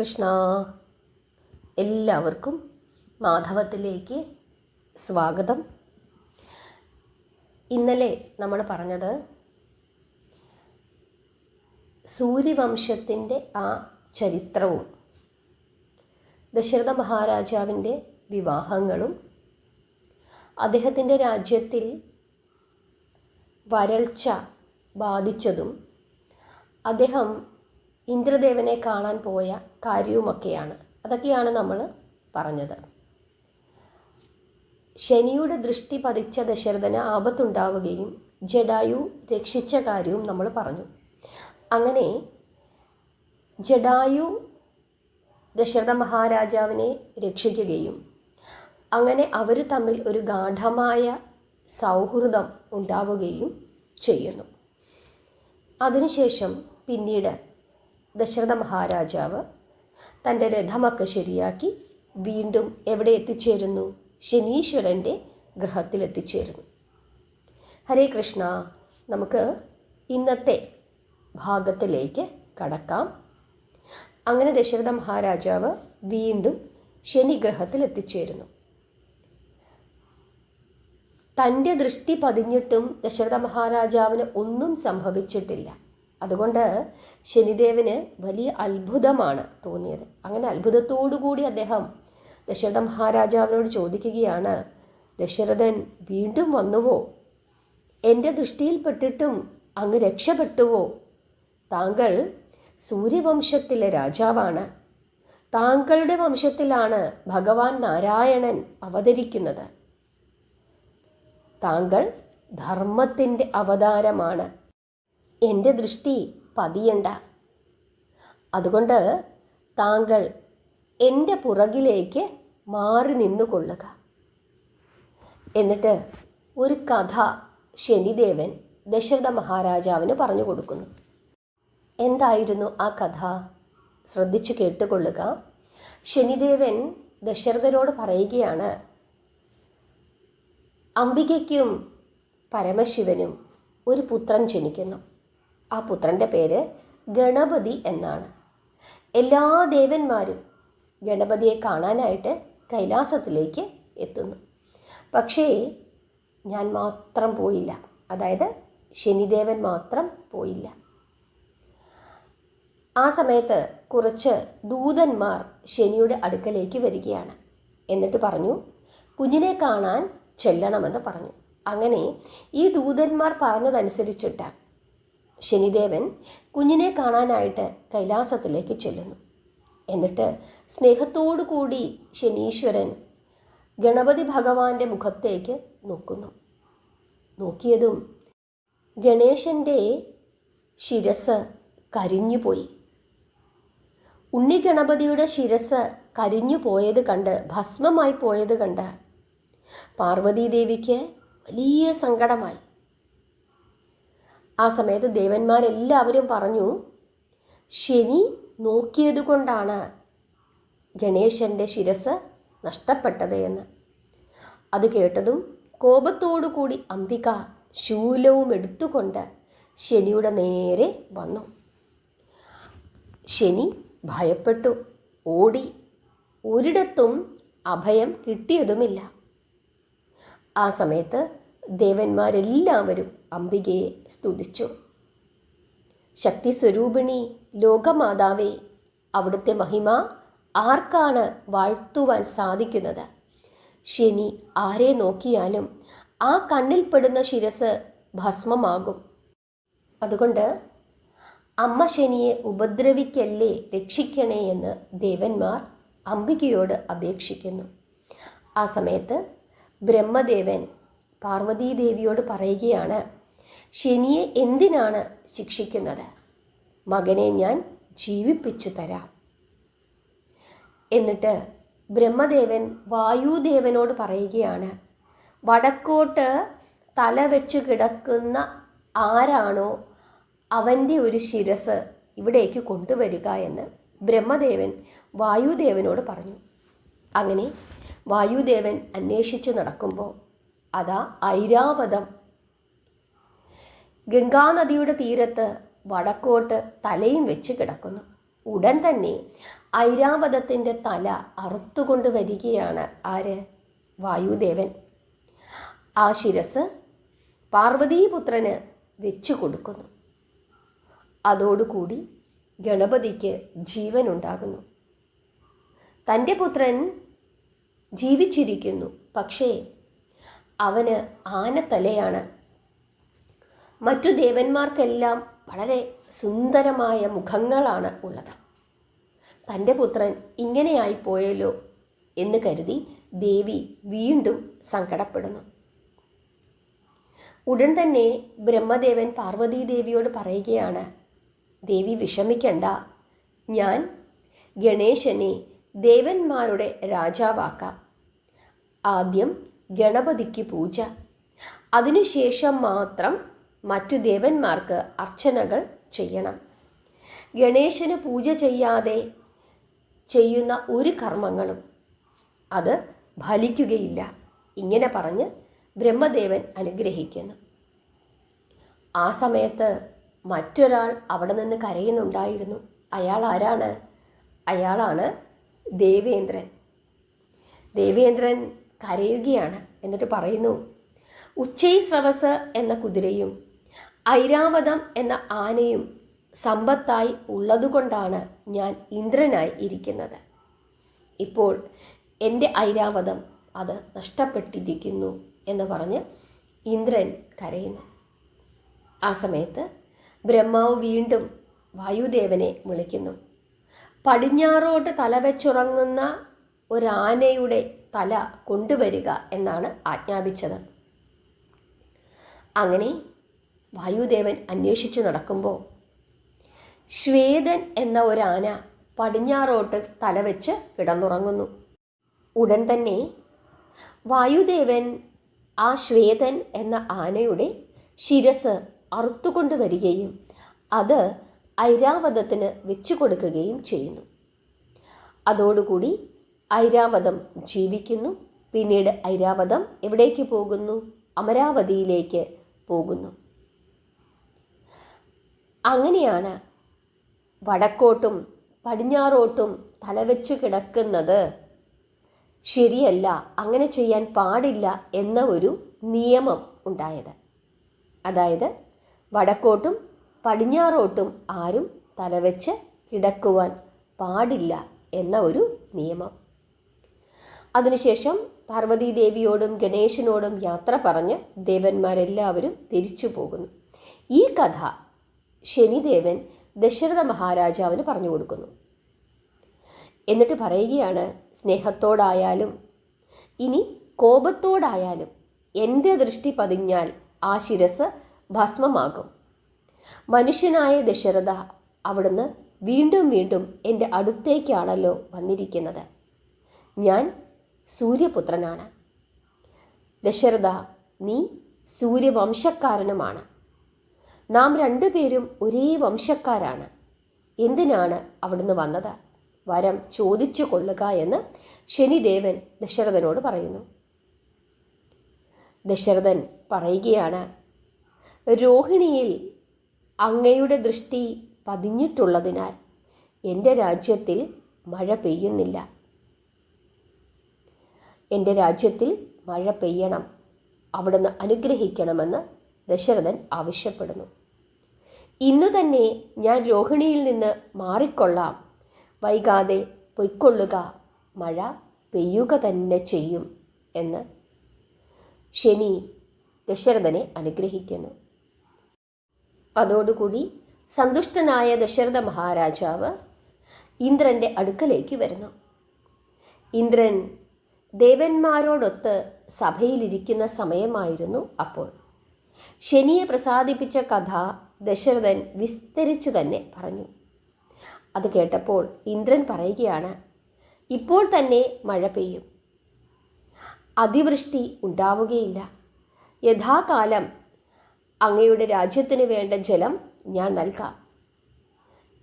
കൃഷ്ണ. എല്ലാവർക്കും മാധവത്തിലേക്ക് സ്വാഗതം. ഇന്നലെ നമ്മൾ പറഞ്ഞത് സൂര്യവംശത്തിൻ്റെ ആ ചരിത്രവും ദശരഥ മഹാരാജാവിൻ്റെ വിവാഹങ്ങളും അദ്ദേഹത്തിൻ്റെ രാജ്യത്തിൽ വരൾച്ച ബാധിച്ചതും അദ്ദേഹം ഇന്ദ്രദേവനെ കാണാൻ പോയ കാര്യവുമൊക്കെയാണ്. അതൊക്കെയാണ് നമ്മൾ പറഞ്ഞത്. ശനിയുടെ ദൃഷ്ടി പതിച്ച ദശരഥന് ആപത്തുണ്ടാവുകയും ജടായു രക്ഷിച്ച കാര്യവും നമ്മൾ പറഞ്ഞു. അങ്ങനെ ജടായു ദശരഥ മഹാരാജാവിനെ രക്ഷിക്കുകയും അങ്ങനെ അവർ തമ്മിൽ ഒരു ഗാഢമായ സൗഹൃദം ഉണ്ടാവുകയും ചെയ്യുന്നു. അതിനുശേഷം പിന്നീട് ദശരഥ മഹാരാജാവ് തൻ്റെ രഥമൊക്കെ ശരിയാക്കി വീണ്ടും എവിടെ എത്തിച്ചേരുന്നു? ശനീശ്വരൻ്റെ ഗൃഹത്തിലെത്തിച്ചേരുന്നു. ഹരേ കൃഷ്ണ. നമുക്ക് ഇന്നത്തെ ഭാഗത്തിലേക്ക് കടക്കാം. അങ്ങനെ ദശരഥ മഹാരാജാവ് വീണ്ടും ശനിഗ്രഹത്തിൽ എത്തിച്ചേരുന്നു. തൻ്റെ ദൃഷ്ടി പതിഞ്ഞിട്ടും ദശരഥ മഹാരാജാവിന് ഒന്നും സംഭവിച്ചിട്ടില്ല. അതുകൊണ്ട് ശനിദേവന് വലിയ അത്ഭുതമാണ് തോന്നിയത്. അങ്ങനെ അത്ഭുതത്തോടുകൂടി അദ്ദേഹം ദശരഥ മഹാരാജാവിനോട് ചോദിക്കുകയാണ്, ദശരഥൻ വീണ്ടും വന്നുവോ? എൻ്റെ ദൃഷ്ടിയിൽപ്പെട്ടിട്ടും അങ്ങ് രക്ഷപ്പെട്ടുവോ? താങ്കൾ സൂര്യവംശത്തിലെ രാജാവാണ്. താങ്കളുടെ വംശത്തിലാണ് ഭഗവാൻ നാരായണൻ അവതരിക്കുന്നത്. താങ്കൾ ധർമ്മത്തിൻ്റെ അവതാരമാണ്. എൻ്റെ ദൃഷ്ടി പതിയണ്ട. അതുകൊണ്ട് താങ്കൾ എൻ്റെ പുറകിലേക്ക് മാറി നിന്നുകൊള്ളുക. എന്നിട്ട് ഒരു കഥ ശനിദേവൻ ദശരഥ മഹാരാജാവിന് പറഞ്ഞു കൊടുക്കുന്നു. എന്തായിരുന്നു ആ കഥ? ശ്രദ്ധിച്ചു കേട്ടുകൊള്ളുക. ശനിദേവൻ ദശരഥനോട് പറയുകയാണ്, അംബികയ്ക്കും പരമശിവനും ഒരു പുത്രൻ ജനിക്കുന്നു. ആ പുത്രൻ്റെ പേര് ഗണപതി എന്നാണ്. എല്ലാ ദേവന്മാരും ഗണപതിയെ കാണാനായിട്ട് കൈലാസത്തിലേക്ക് എത്തുന്നു. പക്ഷേ ഞാൻ മാത്രം പോയില്ല. അതായത് ശനിദേവൻ മാത്രം പോയില്ല. ആ സമയത്ത് കുറച്ച് ദൂതന്മാർ ശനിയുടെ അടുക്കലേക്ക് വരികയാണ്. എന്നിട്ട് പറഞ്ഞു, കുഞ്ഞിനെ കാണാൻ ചെല്ലണമെന്ന് പറഞ്ഞു. അങ്ങനെ ഈ ദൂതന്മാർ പറഞ്ഞതനുസരിച്ചിട്ട് ശനിദേവൻ കുഞ്ഞിനെ കാണാനായിട്ട് കൈലാസത്തിലേക്ക് ചെല്ലുന്നു. എന്നിട്ട് സ്നേഹത്തോടു കൂടി ശനീശ്വരൻ ഗണപതി ഭഗവാന്റെ മുഖത്തേക്ക് നോക്കുന്നു. നോക്കിയതും ഗണേശൻ്റെ ശിരസ് കരിഞ്ഞുപോയി. ഉണ്ണി ഗണപതിയുടെ ശിരസ് കരിഞ്ഞു പോയത് കണ്ട്, ഭസ്മമായി പോയത് കണ്ട് പാർവതീദേവിക്ക് വലിയ സങ്കടമായി. ആ സമയത്ത് ദേവന്മാരെല്ലാവരും പറഞ്ഞു, ശനി നോക്കിയത് കൊണ്ടാണ് ഗണേശൻ്റെ ശിരസ് നഷ്ടപ്പെട്ടത് എന്ന്. അത് കേട്ടതും കോപത്തോടു കൂടി അംബിക ശൂലവും എടുത്തുകൊണ്ട് ശനിയുടെ നേരെ വന്നു. ശനി ഭയപ്പെട്ടു, ഓടി. ഒരിടത്തും അഭയം കിട്ടിയതുമില്ല. ആ സമയത്ത് ദേവന്മാരെല്ലാവരും അംബികയെ സ്തുതിച്ചു. ശക്തി സ്വരൂപിണി, ലോകമാതാവേ, അവിടുത്തെ മഹിമ ആർക്കാണ് വാഴ്ത്തുവാൻ സാധിക്കുന്നത്? ശനി ആരെ നോക്കിയാലും ആ കണ്ണിൽപ്പെടുന്ന ശിരസ് ഭസ്മമാകും. അതുകൊണ്ട് അമ്മ ശനിയെ ഉപദ്രവിക്കല്ലേ, രക്ഷിക്കണേ എന്ന് ദേവന്മാർ അംബികയോട് അപേക്ഷിക്കുന്നു. ആ സമയത്ത് ബ്രഹ്മദേവൻ പാർവതീദേവിയോട് പറയുകയാണ്, ശനിയെ എന്തിനാണ് ശിക്ഷിക്കുന്നത്? മകനെ ഞാൻ ജീവിപ്പിച്ചു തരാം. എന്നിട്ട് ബ്രഹ്മദേവൻ വായുദേവനോട് പറയുകയാണ്, വടക്കോട്ട് തല വെച്ച് കിടക്കുന്ന ആരാണോ അവൻ്റെ ഒരു ശിരസ് ഇവിടേക്ക് കൊണ്ടുവരിക എന്ന് ബ്രഹ്മദേവൻ വായുദേവനോട് പറഞ്ഞു. അങ്ങനെ വായുദേവൻ അന്വേഷിച്ചു നടക്കുമ്പോൾ അതാ ഐരാവതം ഗംഗാനദിയുടെ തീരത്ത് വടക്കോട്ട് തലയും വെച്ച് കിടക്കുന്നു. ഉടൻ തന്നെ ഐരാവതത്തിൻ്റെ തല അറുത്തുകൊണ്ട് വരികയാണ് ആര്? വായുദേവൻ. ആ ശിരസ് പാർവതീപുത്രന് വെച്ചു കൊടുക്കുന്നു. അതോടുകൂടി ഗണപതിക്ക് ജീവനുണ്ടാകുന്നു. തൻ്റെ പുത്രൻ ജീവിച്ചിരിക്കുന്നു, പക്ഷേ അവന് ആനത്തലയാണ്. മറ്റു ദേവന്മാർക്കെല്ലാം വളരെ സുന്ദരമായ മുഖങ്ങളാണ് ഉള്ളത്. തൻ്റെ പുത്രൻ ഇങ്ങനെയായിപ്പോയല്ലോ എന്ന് കരുതി ദേവി വീണ്ടും സങ്കടപ്പെടുന്നു. ഉടൻ തന്നെ ബ്രഹ്മദേവൻ പാർവതീദേവിയോട് പറയുകയാണ്, ദേവി വിഷമിക്കണ്ട, ഞാൻ ഗണേശനെ ദേവന്മാരുടെ രാജാവാക്കാം. ആദ്യം ഗണപതിക്ക് പൂജ, അതിനുശേഷം മാത്രം മറ്റു ദേവന്മാർക്ക് അർച്ചനകൾ ചെയ്യണം. ഗണേശന് പൂജ ചെയ്യാതെ ചെയ്യുന്ന ഒരു കർമ്മങ്ങളും അത് ഫലിക്കുകയില്ല. ഇങ്ങനെ പറഞ്ഞ് ബ്രഹ്മദേവൻ അനുഗ്രഹിക്കുന്നു. ആ സമയത്ത് മറ്റൊരാൾ അവിടെ നിന്ന് കരയുന്നുണ്ടായിരുന്നു. അയാൾ ആരാണ്? അയാളാണ് ദേവേന്ദ്രൻ. ദേവേന്ദ്രൻ കരയുകയാണ്. എന്നിട്ട് പറയുന്നു, ഉച്ചൈസ്രവസ് എന്ന കുതിരയും ഐരാവതം എന്ന ആനയും സമ്പത്തായി ഉള്ളതുകൊണ്ടാണ് ഞാൻ ഇന്ദ്രനായി ഇരിക്കുന്നത്. ഇപ്പോൾ എൻ്റെ ഐരാവതം അത് നഷ്ടപ്പെട്ടിരിക്കുന്നു എന്ന് പറഞ്ഞ് ഇന്ദ്രൻ കരയുന്നു. ആ സമയത്ത് ബ്രഹ്മാവ് വീണ്ടും വായുദേവനെ വിളിക്കുന്നു. പടിഞ്ഞാറോട്ട് തലവെച്ചുറങ്ങുന്ന ഒരാനയുടെ തല കൊണ്ടുവരിക എന്നാണ് ആജ്ഞാപിച്ചത്. അങ്ങനെ വായുദേവൻ അന്വേഷിച്ചു നടക്കുമ്പോൾ ശ്വേതൻ എന്ന ഒരാന പടിഞ്ഞാറോട്ട് തലവെച്ച് കിടന്നുറങ്ങുന്നു. ഉടൻ തന്നെ വായുദേവൻ ആ ശ്വേതൻ എന്ന ആനയുടെ ശിരസ് അറുത്തുകൊണ്ടുവരികയും അത് ഐരാവതത്തിന് വെച്ചു കൊടുക്കുകയും ചെയ്യുന്നു. അതോടുകൂടി ഐരാവതം ജീവിക്കുന്നു. പിന്നീട് ഐരാവതം എവിടേക്ക് പോകുന്നു? അമരാവതിയിലേക്ക് പോകുന്നു. അങ്ങനെയാണ് വടക്കോട്ടും പടിഞ്ഞാറോട്ടും തലവെച്ച് കിടക്കുന്നത് ശരിയല്ല, അങ്ങനെ ചെയ്യാൻ പാടില്ല എന്ന ഒരു നിയമം ഉണ്ടായത്. അതായത് വടക്കോട്ടും പടിഞ്ഞാറോട്ടും ആരും തലവെച്ച് കിടക്കുവാൻ പാടില്ല എന്ന ഒരു നിയമം. അതിനുശേഷം പാർവതീദേവിയോടും ഗണേശനോടും യാത്ര പറഞ്ഞ് ദേവന്മാരെല്ലാവരും തിരിച്ചു പോകുന്നു. ഈ കഥ ശനിദേവൻ ദശരഥ മഹാരാജാവിന് പറഞ്ഞു കൊടുക്കുന്നു. എന്നിട്ട് പറയുകയാണ്, സ്നേഹത്തോടായാലും ഇനി കോപത്തോടായാലും എൻ്റെ ദൃഷ്ടി പതിഞ്ഞാൽ ആ ശിരസ് ഭസ്മമാകും. മനുഷ്യനായ ദശരഥ, അവിടുന്ന് വീണ്ടും വീണ്ടും എൻ്റെ അടുത്തേക്കാണല്ലോ വന്നിരിക്കുന്നത്. ഞാൻ സൂര്യപുത്രനാണ്. ദശരഥ, നീ സൂര്യവംശക്കാരനുമാണ്. നാം രണ്ടുപേരും ഒരേ വംശക്കാരാണ്. എന്തിനാണ് അവിടുന്ന് വന്നത്? വരം ചോദിച്ചു കൊള്ളുക എന്ന് ശനിദേവൻ ദശരഥനോട് പറയുന്നു. ദശരഥൻ പറയുകയാണ്, രോഹിണിയിൽ അങ്ങയുടെ ദൃഷ്ടി പതിഞ്ഞിട്ടുള്ളതിനാൽ എൻ്റെ രാജ്യത്തിൽ മഴ പെയ്യുന്നില്ല. എൻ്റെ രാജ്യത്തിൽ മഴ പെയ്യണം, അവിടുന്ന് അനുഗ്രഹിക്കണമെന്ന് ദശരഥൻ ആവശ്യപ്പെടുന്നു. ഇന്നു തന്നെ ഞാൻ രോഹിണിയിൽ നിന്ന് മാറിക്കൊള്ളാം, വൈകാതെ പൊയ്ക്കൊള്ളുക, മഴ പെയ്യുക തന്നെ ചെയ്യും എന്ന് ശനി ദശരഥനെ അനുഗ്രഹിക്കുന്നു. അതോടുകൂടി സന്തുഷ്ടനായ ദശരഥ മഹാരാജാവ് ഇന്ദ്രൻ്റെ അടുക്കലേക്ക് വരുന്നു. ഇന്ദ്രൻ ദേവന്മാരോടൊത്ത് സഭയിലിരിക്കുന്ന സമയമായിരുന്നു അപ്പോൾ. ശനിയെ പ്രസാദിപ്പിച്ച കഥ ദശരഥൻ വിസ്തരിച്ചു തന്നെ പറഞ്ഞു. അത് കേട്ടപ്പോൾ ഇന്ദ്രൻ പറയുകയാണ്, ഇപ്പോൾ തന്നെ മഴ പെയ്യും, അതിവൃഷ്ടി ഉണ്ടാവുകയില്ല. യഥാകാലം അങ്ങയുടെ രാജ്യത്തിന് വേണ്ട ജലം ഞാൻ നൽകാം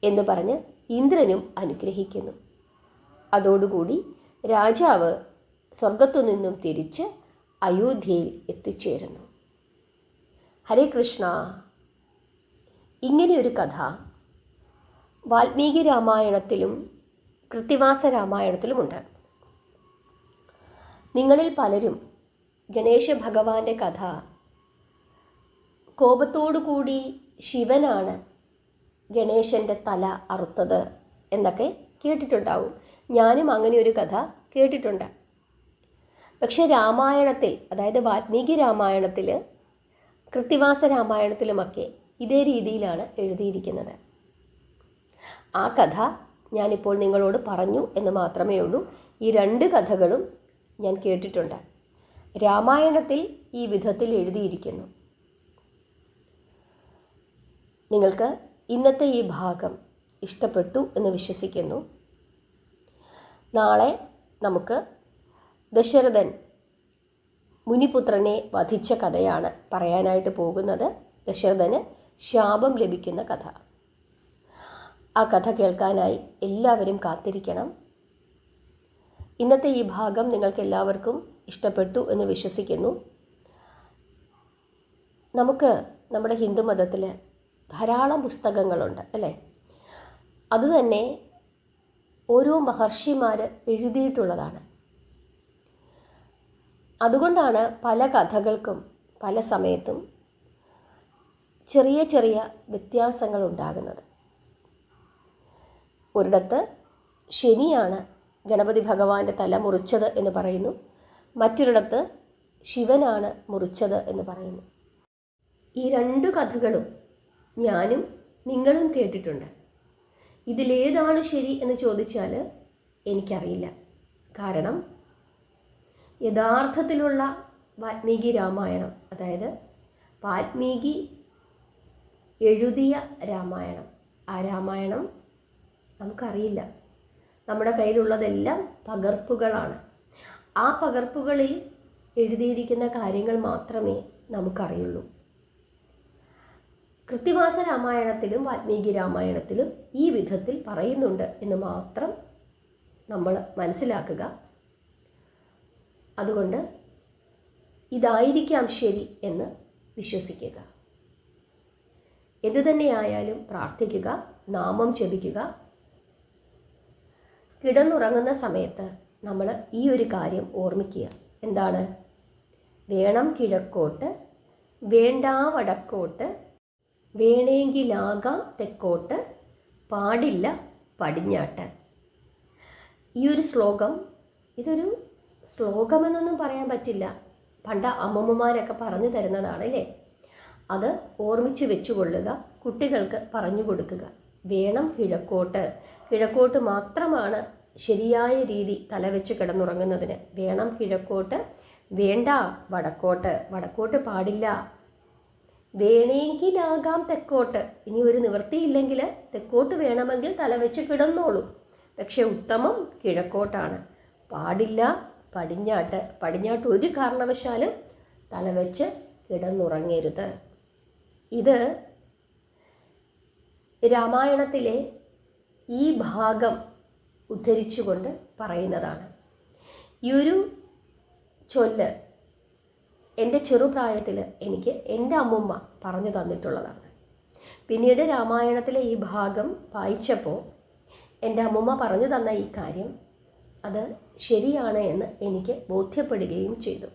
എന്ന് പറഞ്ഞ് ഇന്ദ്രനും അനുഗ്രഹിക്കുന്നു. അതോടുകൂടി രാജാവ് സ്വർഗത്തു നിന്നും തിരിച്ച് അയോധ്യയിൽ എത്തിച്ചേരുന്നു. ഹരേ കൃഷ്ണ. ഇങ്ങനെയൊരു കഥ വാൽമീകി രാമായണത്തിലും കൃത്തിവാസ രാമായണത്തിലുമുണ്ട്. നിങ്ങളിൽ പലരും ഗണേശ ഭഗവാന്റെ കഥ കോപത്തോടുകൂടി ശിവനാണ് ഗണേശൻ്റെ തല അറുത്തത് എന്നൊക്കെ കേട്ടിട്ടുണ്ടാവും. ഞാനും അങ്ങനെ ഒരു കഥ കേട്ടിട്ടുണ്ട്. പക്ഷെ രാമായണത്തിൽ, അതായത് വാൽമീകി രാമായണത്തിൽ, കൃത്തിവാസ രാമായണത്തിലുമൊക്കെ ഇതേ രീതിയിലാണ് എഴുതിയിരിക്കുന്നത്. ആ കഥ ഞാനിപ്പോൾ നിങ്ങളോട് പറഞ്ഞു എന്ന് മാത്രമേ ഉള്ളൂ. ഈ രണ്ട് കഥകളും ഞാൻ കേട്ടിട്ടുണ്ട്. രാമായണത്തിൽ ഈ വിധത്തിൽ എഴുതിയിരിക്കുന്നു. നിങ്ങൾക്ക് ഇന്നത്തെ ഈ ഭാഗം ഇഷ്ടപ്പെട്ടു എന്ന് വിശ്വസിക്കുന്നു. നാളെ നമുക്ക് ദശരഥൻ മുനിപുത്രനെ വധിച്ച കഥയാണ് പറയാനായിട്ട് പോകുന്നത്. ദശരഥന് ശാപം ലഭിക്കുന്ന കഥ. ആ കഥ കേൾക്കാനായി എല്ലാവരും കാത്തിരിക്കണം. ഇന്നത്തെ ഈ ഭാഗം നിങ്ങൾക്ക് എല്ലാവർക്കും ഇഷ്ടപ്പെട്ടു എന്ന് വിശ്വസിക്കുന്നു. നമുക്ക് നമ്മുടെ ഹിന്ദുമതത്തിൽ ധാരാളം പുസ്തകങ്ങളുണ്ട് അല്ലേ? അതുതന്നെ ഓരോ മഹർഷിമാർ എഴുതിയിട്ടുള്ളതാണ്. അതുകൊണ്ടാണ് പല കഥകൾക്കും പല സമയത്തും ചെറിയ ചെറിയ വ്യത്യാസങ്ങൾ ഉണ്ടാകുന്നത്. ഒരിടത്ത് ശനിയാണ് ഗണപതി ഭഗവാന്റെ തല മുറിച്ചത് എന്ന് പറയുന്നു, മറ്റൊരിടത്ത് ശിവനാണ് മുറിച്ചത് എന്ന് പറയുന്നു. ഈ രണ്ട് കഥകളും ഞാനും നിങ്ങളും കേട്ടിട്ടുണ്ട്. ഇതിലേതാണ് ശരി എന്ന് ചോദിച്ചാൽ എനിക്കറിയില്ല. കാരണം യഥാർത്ഥത്തിലുള്ള വാൽമീകി രാമായണം, അതായത് വാൽമീകി എഴുതിയ രാമായണം, ആ രാമായണം നമുക്കറിയില്ല. നമ്മുടെ കയ്യിലുള്ളതെല്ലാം പകർപ്പുകളാണ്. ആ പകർപ്പുകളിൽ എഴുതിയിരിക്കുന്ന കാര്യങ്ങൾ മാത്രമേ നമുക്കറിയുള്ളൂ. കൃത്തിവാസ രാമായണത്തിലും വാൽമീകി രാമായണത്തിലും ഈ വിധത്തിൽ പറയുന്നുണ്ട് എന്ന് മാത്രം നമ്മൾ മനസ്സിലാക്കുക. അതുകൊണ്ട് ഇതായിരിക്കാം ശരി എന്ന് വിശ്വസിക്കുക. എന്തുതന്നെയായാലും പ്രാർത്ഥിക്കുക, നാമം ജപിക്കുക. കിടന്നുറങ്ങുന്ന സമയത്ത് നമ്മൾ ഈ ഒരു കാര്യം ഓർമ്മിക്കുക. എന്താണ്? വേണം കിഴക്കോട്ട്, വേണ്ട വടക്കോട്ട്, വേണമെങ്കിലാകാം തെക്കോട്ട്, പാടില്ല പടിഞ്ഞാട്ട്. ഈ ഒരു ശ്ലോകം, ഇതൊരു ശ്ലോകമെന്നൊന്നും പറയാൻ പറ്റില്ല, പണ്ട് അമ്മമ്മമാരൊക്കെ പറഞ്ഞു തരുന്നതാണ് അല്ലേ? അത് ഓർമ്മിച്ച് വെച്ചുകൊള്ളുക, കുട്ടികൾക്ക് പറഞ്ഞു കൊടുക്കുക. വേണം കിഴക്കോട്ട്, കിഴക്കോട്ട് മാത്രമാണ് ശരിയായ രീതി തലവെച്ച് കിടന്നുറങ്ങുന്നതിന്. വേണം കിഴക്കോട്ട്, വേണ്ട വടക്കോട്ട്, വടക്കോട്ട് പാടില്ല. വേണമെങ്കിലാകാം തെക്കോട്ട്, ഇനി ഒരു നിവൃത്തിയില്ലെങ്കിൽ തെക്കോട്ട് വേണമെങ്കിൽ തലവെച്ച് കിടന്നോളൂ, പക്ഷെ ഉത്തമം കിഴക്കോട്ടാണ്. പാടില്ല പടിഞ്ഞാട്ട്, പടിഞ്ഞാട്ട് ഒരു കാരണവശാലും തലവെച്ച് കിടന്നുറങ്ങരുത്. ഇത് രാമായണത്തിലെ ഈ ഭാഗം ഉദ്ധരിച്ചുകൊണ്ട് പറയുന്നതാണ്. ഈ ഒരു ചൊല്ല് എൻ്റെ ചെറുപ്രായത്തിൽ എനിക്ക് എൻ്റെ അമ്മുമ്മ പറഞ്ഞു തന്നിട്ടുള്ളതാണ്. പിന്നീട് രാമായണത്തിലെ ഈ ഭാഗം വായിച്ചപ്പോൾ എൻ്റെ അമ്മുമ്മ പറഞ്ഞു തന്ന ഈ കാര്യം അത് ശരിയാണ് എന്ന് എനിക്ക് ബോധ്യപ്പെടുകയും ചെയ്തു.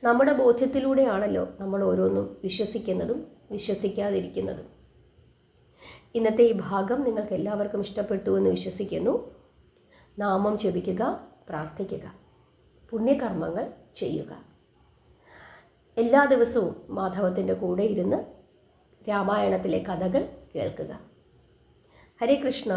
നമ്മുടെ ബോധ്യത്തിലൂടെയാണല്ലോ നമ്മൾ ഓരോന്നും വിശ്വസിക്കുന്നതും വിശ്വസിക്കാതിരിക്കുന്നതും. ഇന്നത്തെ ഈ ഭാഗം നിങ്ങൾക്ക് എല്ലാവർക്കും ഇഷ്ടപ്പെട്ടു എന്ന് വിശ്വസിക്കുന്നു. നാമം ജപിക്കുക, പ്രാർത്ഥിക്കുക, പുണ്യകർമ്മങ്ങൾ ചെയ്യുക. എല്ലാ ദിവസവും മാധവത്തിൻ്റെ കൂടെ ഇരുന്ന് രാമായണത്തിലെ കഥകൾ കേൾക്കുക. ഹരേ കൃഷ്ണ.